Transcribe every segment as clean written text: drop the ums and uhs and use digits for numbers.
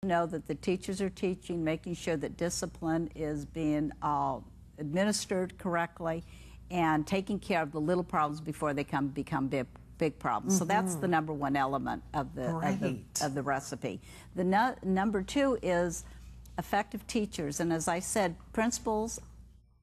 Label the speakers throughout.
Speaker 1: Know that the teachers are teaching, making sure that discipline is being administered correctly, and taking care of the little problems before they become big problems. So that's the number one element of the recipe. The number two is effective teachers, and as I said, principals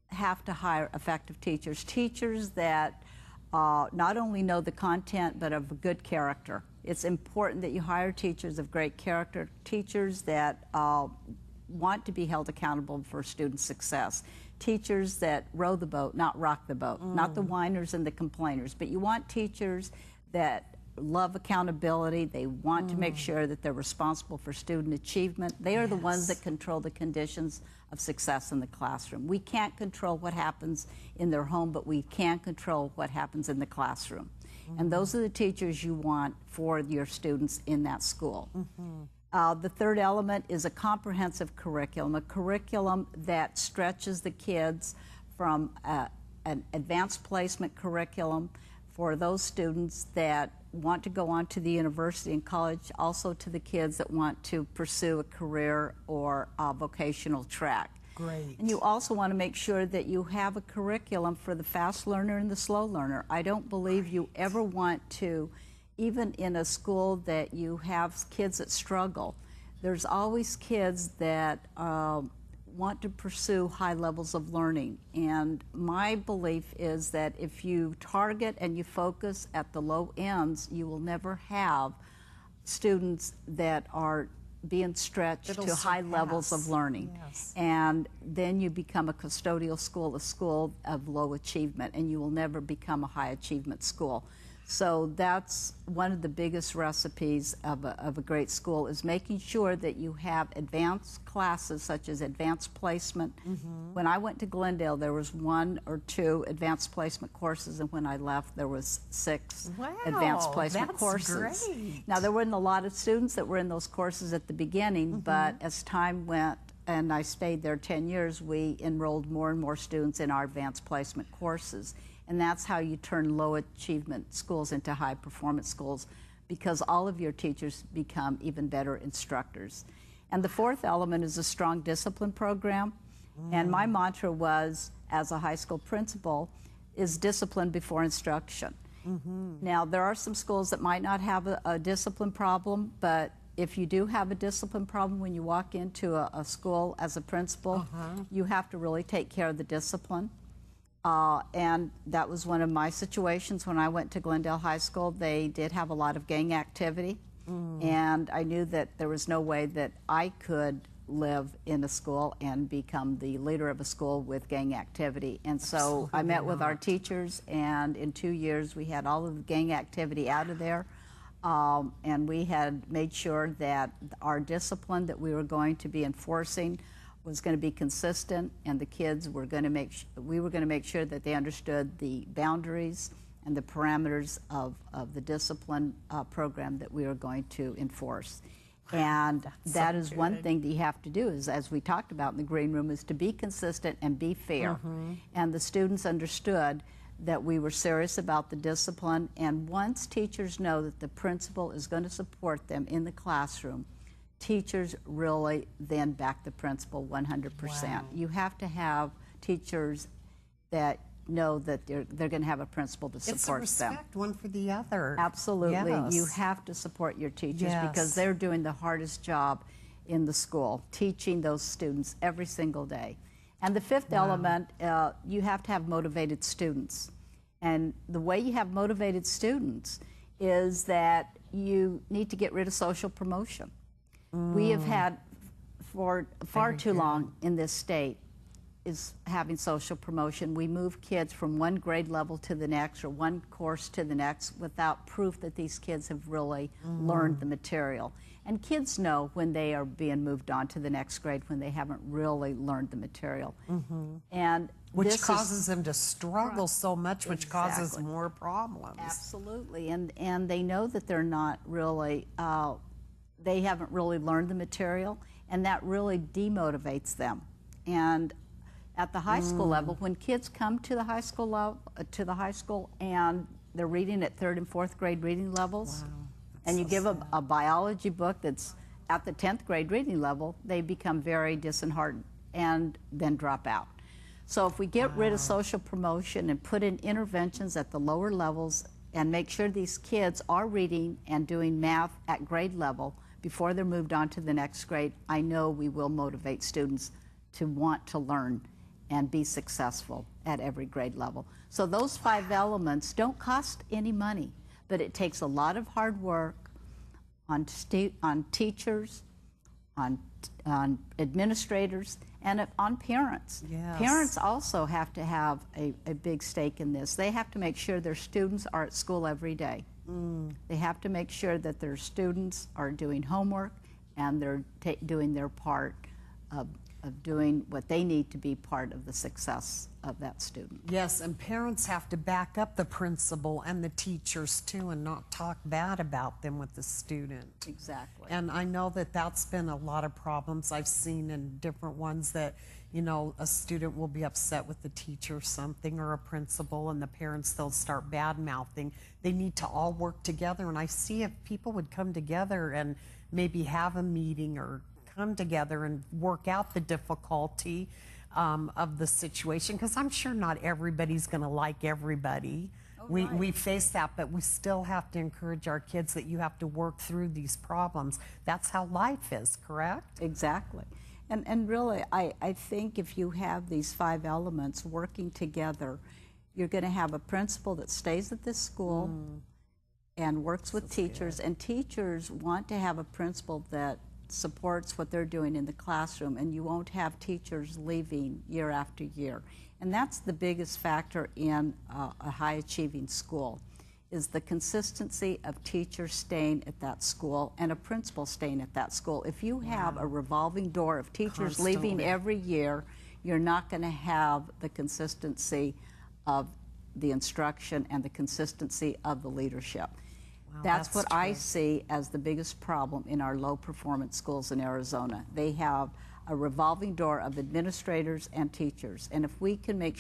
Speaker 1: have to hire effective teachers, teachers that not only know the content but of good character. It's important that you hire teachers of great character, teachers that want to be held accountable for student success, teachers that row the boat, not rock the boat, not the whiners and the complainers, but you want teachers that love accountability. They want to make sure that they're responsible for student achievement. They are the ones that control the conditions of success in the classroom. We can't control what happens in their home, but we can control what happens in the classroom. And those are the teachers you want for your students in that school. The third element is a comprehensive curriculum, a curriculum that stretches the kids from an advanced placement curriculum for those students that want to go on to the university and college, also to the kids that want to pursue a career or a vocational track.
Speaker 2: Great.
Speaker 1: And you also want to make sure that you have a curriculum for the fast learner and the slow learner. I don't believe you ever want to, even in a school that you have kids that struggle, there's always kids that want to pursue high levels of learning. And my belief is that if you target and you focus at the low ends, you will never have students that are being stretched to high levels of learning. And then you become a custodial school, a school of low achievement, and you will never become a high achievement school. So that's one of the biggest recipes of a great school, is making sure that you have advanced classes such as advanced placement. When I went to Glendale, there was 1 or 2 advanced placement courses, and when I left, there was 6 advanced placement courses.
Speaker 2: Great.
Speaker 1: Now, there weren't a lot of students that were in those courses at the beginning, but as time went, and I stayed there 10 years, we enrolled more and more students in our advanced placement courses. And that's how you turn low achievement schools into high performance schools, because all of your teachers become even better instructors. And the fourth element is a strong discipline program. And my mantra was, as a high school principal, is discipline before instruction. Now, there are some schools that might not have a discipline problem, but if you do have a discipline problem when you walk into a school as a principal, you have to really take care of the discipline. And that was one of my situations when I went to Glendale High School. They did have a lot of gang activity, and I knew that there was no way that I could live in a school and become the leader of a school with gang activity. And so I met with our teachers, and in 2 years we had all of the gang activity out of there. And we had made sure that our discipline that we were going to be enforcing was going to be consistent, and the kids were going to we were going to make sure that they understood the boundaries and the parameters of the discipline program that we were going to enforce. And that is one thing that you have to do, is, as we talked about in the green room, is to be consistent and be fair. And the students understood that we were serious about the discipline, and once teachers know that the principal is going to support them in the classroom, teachers really then back the principal 100%. You have to have teachers that know that they're going to have a principal to support them.
Speaker 2: It's a respect one for the other.
Speaker 1: Absolutely. You have to support your teachers because they're doing the hardest job in the school, teaching those students every single day. And the fifth element, you have to have motivated students. And the way you have motivated students is that you need to get rid of social promotion. We have had, for far too long in this state, is having social promotion. We move kids from one grade level to the next or one course to the next without proof that these kids have really learned the material. And kids know when they are being moved on to the next grade when they haven't really learned the material. And
Speaker 2: which causes them to struggle so much, which causes more problems.
Speaker 1: Absolutely. And they know that they're not really they haven't really learned the material, and that really demotivates them. And at the high school level, when kids come to the high school level, and they're reading at 3rd and 4th grade reading levels, and you give them a biology book that's at the 10th grade reading level, they become very disheartened and then drop out. So if we get rid of social promotion and put in interventions at the lower levels and make sure these kids are reading and doing math at grade level before they're moved on to the next grade, I know we will motivate students to want to learn and be successful at every grade level. So those 5 elements don't cost any money, but it takes a lot of hard work on teachers, on administrators, and on parents.
Speaker 2: Yes.
Speaker 1: Parents also have to have a big stake in this. They have to make sure their students are at school every day. They have to make sure that their students are doing homework and they're doing their part of doing what they need to be part of the success of that student.
Speaker 2: Yes, and parents have to back up the principal and the teachers too and not talk bad about them with the student.
Speaker 1: Exactly.
Speaker 2: And I know that that's been a lot of problems I've seen in different ones that, you know, a student will be upset with the teacher or something or a principal and the parents, they'll start bad-mouthing. They need to all work together, and I see if people would come together and maybe have a meeting or come together and work out the difficulty of the situation, because I'm sure not everybody's going to like everybody. We face that, but we still have to encourage our kids that you have to work through these problems. That's how life is, correct?
Speaker 1: Exactly. And really, I think if you have these 5 elements working together, you're going to have a principal that stays at this school and works with teachers, and teachers want to have a principal that supports what they're doing in the classroom, and you won't have teachers leaving year after year. And that's the biggest factor in a high-achieving school, is the consistency of teachers staying at that school and a principal staying at that school. If you have a revolving door of teachers leaving every year, you're not going to have the consistency of the instruction and the consistency of the leadership. That's what I see as the biggest problem in our low-performance schools in Arizona. They have a revolving door of administrators and teachers, and if we can make